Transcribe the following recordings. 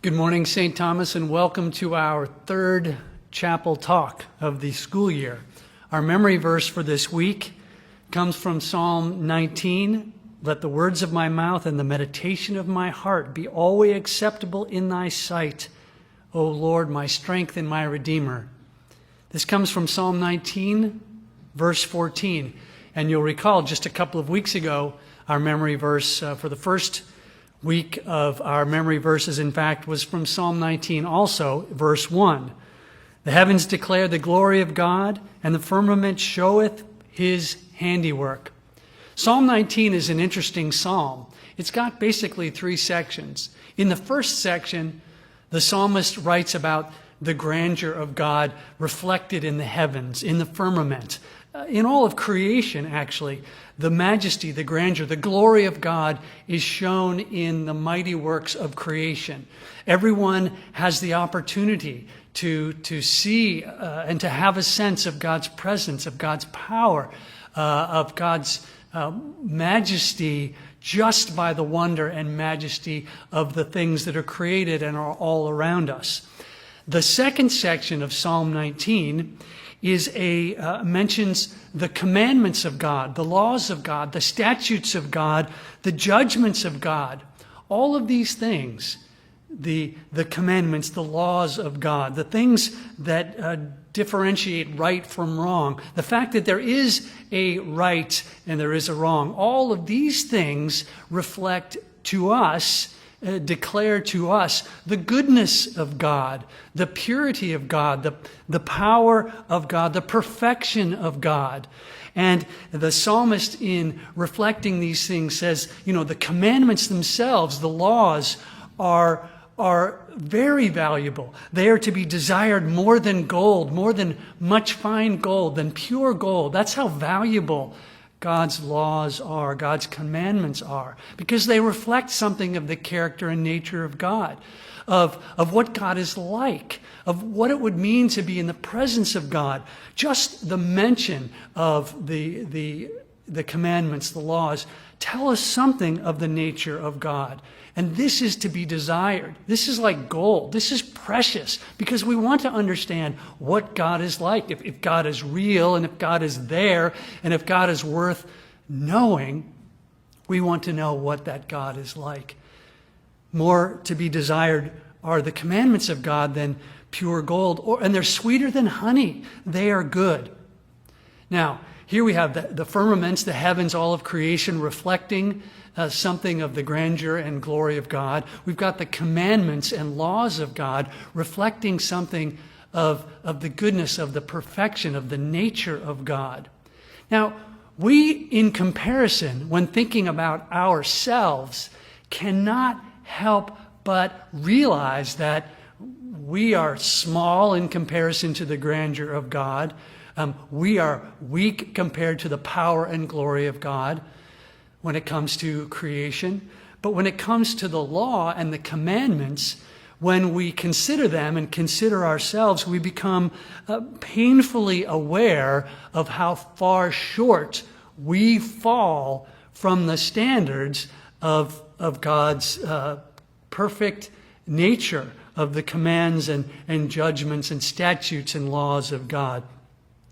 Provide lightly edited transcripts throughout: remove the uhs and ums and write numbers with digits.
Good morning, St. Thomas, and welcome to our third chapel talk of the school year. Our memory verse for this week comes from Psalm 19. Let the words of my mouth and the meditation of my heart be always acceptable in thy sight, O Lord, my strength and my Redeemer. This comes from Psalm 19, verse 14. And you'll recall just a couple of weeks ago, our memory verse for the first week of our memory verses, in fact, was from Psalm 19 also, verse 1. The heavens declare the glory of God, and the firmament showeth his handiwork. Psalm 19 is an interesting psalm. It's got basically three sections. In the first section, the psalmist writes about the grandeur of God reflected in the heavens, in the firmament, in all of creation, actually. The majesty, the grandeur, the glory of God is shown in the mighty works of creation. Everyone has the opportunity to see and to have a sense of God's presence, of God's power, of God's majesty, just by the wonder and majesty of the things that are created and are all around us. The second section of Psalm 19 mentions the commandments of God, the laws of God, the statutes of God, the judgments of God. All of these things, the commandments, the laws of God, the things that differentiate right from wrong, the fact that there is a right and there is a wrong, all of these things reflect to us, declare to us the goodness of God, the purity of God, the power of God, the perfection of God. And the psalmist, in reflecting these things, says, the commandments themselves, the laws, are very valuable. They are to be desired more than gold, more than much fine gold, than pure gold. That's how valuable God's laws are, God's commandments are, because they reflect something of the character and nature of God, of what God is like, of what it would mean to be in the presence of God. Just the mention of the commandments, the laws, tell us something of the nature of God. And this is to be desired. This is like gold. This is precious because we want to understand what God is like. If God is real and if God is there and if God is worth knowing, we want to know what that God is like. More to be desired are the commandments of God than pure gold, and they're sweeter than honey. They are good. Now, here we have the firmaments, the heavens, all of creation reflecting something of the grandeur and glory of God. We've got the commandments and laws of God reflecting something of the goodness, of the perfection, of the nature of God. Now, we, in comparison, when thinking about ourselves, cannot help but realize that we are small in comparison to the grandeur of God. We are weak compared to the power and glory of God when it comes to creation. But when it comes to the law and the commandments, when we consider them and consider ourselves, we become painfully aware of how far short we fall from the standards of God's perfect nature, of the commands and judgments and statutes and laws of God.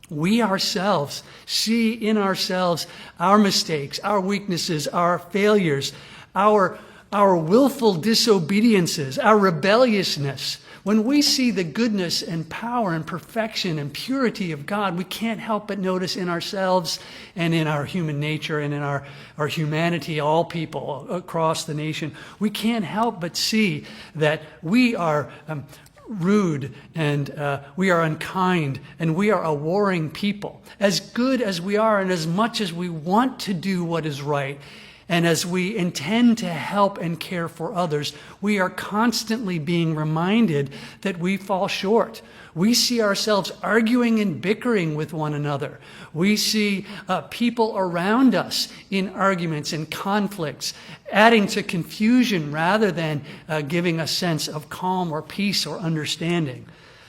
We ourselves see in ourselves our mistakes, our weaknesses, our failures, our willful disobediences, our rebelliousness. When we see the goodness and power and perfection and purity of God, we can't help but notice in ourselves and in our human nature and in our humanity, all people across the nation, we can't help but see that we are rude and we are unkind and we are a warring people. As good as we are and as much as we want to do what is right and as we intend to help and care for others, we are constantly being reminded that we fall short. We see ourselves arguing and bickering with one another. We see people around us in arguments and conflicts, adding to confusion rather than giving a sense of calm or peace or understanding.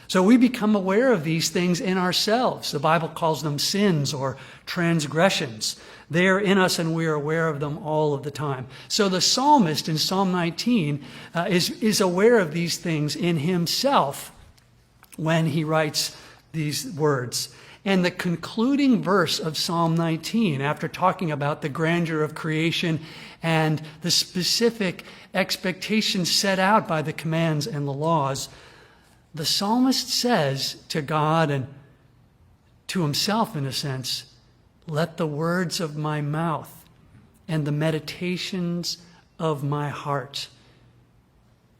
So we become aware of these things in ourselves. The Bible calls them sins or transgressions. They are in us and we are aware of them all of the time. So the psalmist in Psalm 19 is aware of these things in himself when he writes these words. And the concluding verse of Psalm 19, after talking about the grandeur of creation and the specific expectations set out by the commands and the laws, the psalmist says to God and to himself, in a sense, "Let the words of my mouth and the meditations of my heart,"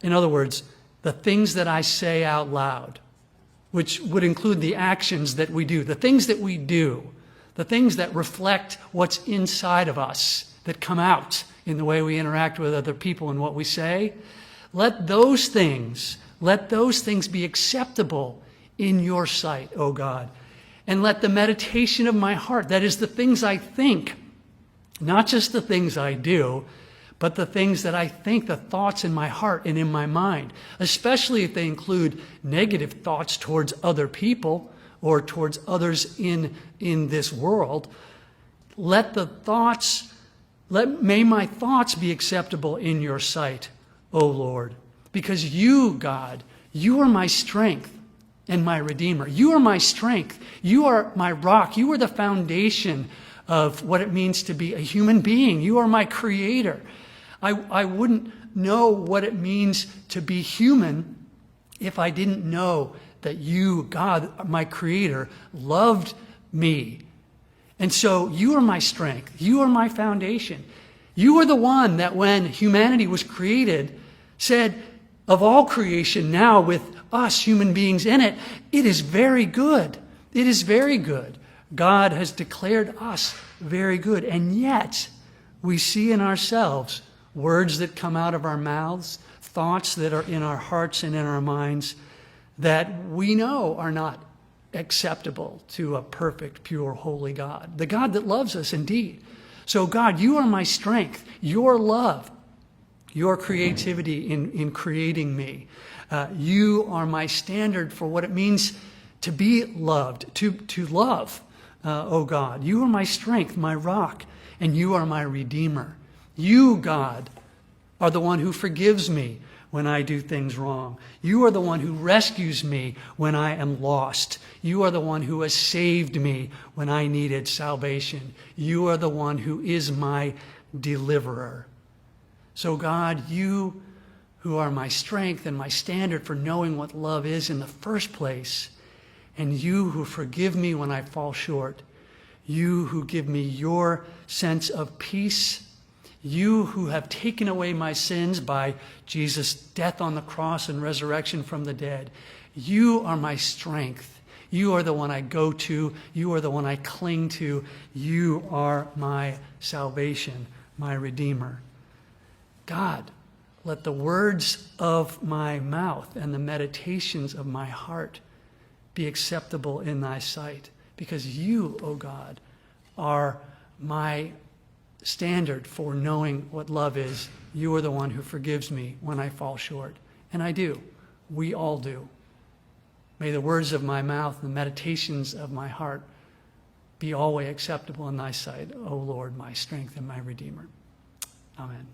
in other words, the things that I say out loud, which would include the actions that we do, the things that we do, the things that reflect what's inside of us, that come out in the way we interact with other people and what we say, let those things be acceptable in your sight, O God. And let the meditation of my heart, that is the things I think, not just the things I do, but the things that I think, the thoughts in my heart and in my mind, especially if they include negative thoughts towards other people or towards others in this world, may my thoughts be acceptable in your sight, O Lord. Because you, God, you are my strength and my Redeemer. You are my strength. You are my rock. You are the foundation of what it means to be a human being. You are my creator. I wouldn't know what it means to be human if I didn't know that you, God, my creator, loved me. And so you are my strength. You are my foundation. You are the one that when humanity was created said, of all creation now with us human beings in it, it is very good. It is very good. God has declared us very good. And yet we see in ourselves words that come out of our mouths, thoughts that are in our hearts and in our minds that we know are not acceptable to a perfect, pure, holy God, the God that loves us indeed. So God, you are my strength, your love, your creativity in creating me. You are my standard for what it means to be loved, to love, oh God. You are my strength, my rock, and you are my Redeemer. You, God, are the one who forgives me when I do things wrong. You are the one who rescues me when I am lost. You are the one who has saved me when I needed salvation. You are the one who is my deliverer. So God, you who are my strength and my standard for knowing what love is in the first place, and you who forgive me when I fall short, you who give me your sense of peace, you who have taken away my sins by Jesus' death on the cross and resurrection from the dead, you are my strength. You are the one I go to. You are the one I cling to. You are my salvation, my Redeemer. God, let the words of my mouth and the meditations of my heart be acceptable in thy sight, because you, O God, are my standard for knowing what love is. You are the one who forgives me when I fall short. And I do. We all do. May the words of my mouth and the meditations of my heart be always acceptable in thy sight, O Lord, my strength and my Redeemer. Amen.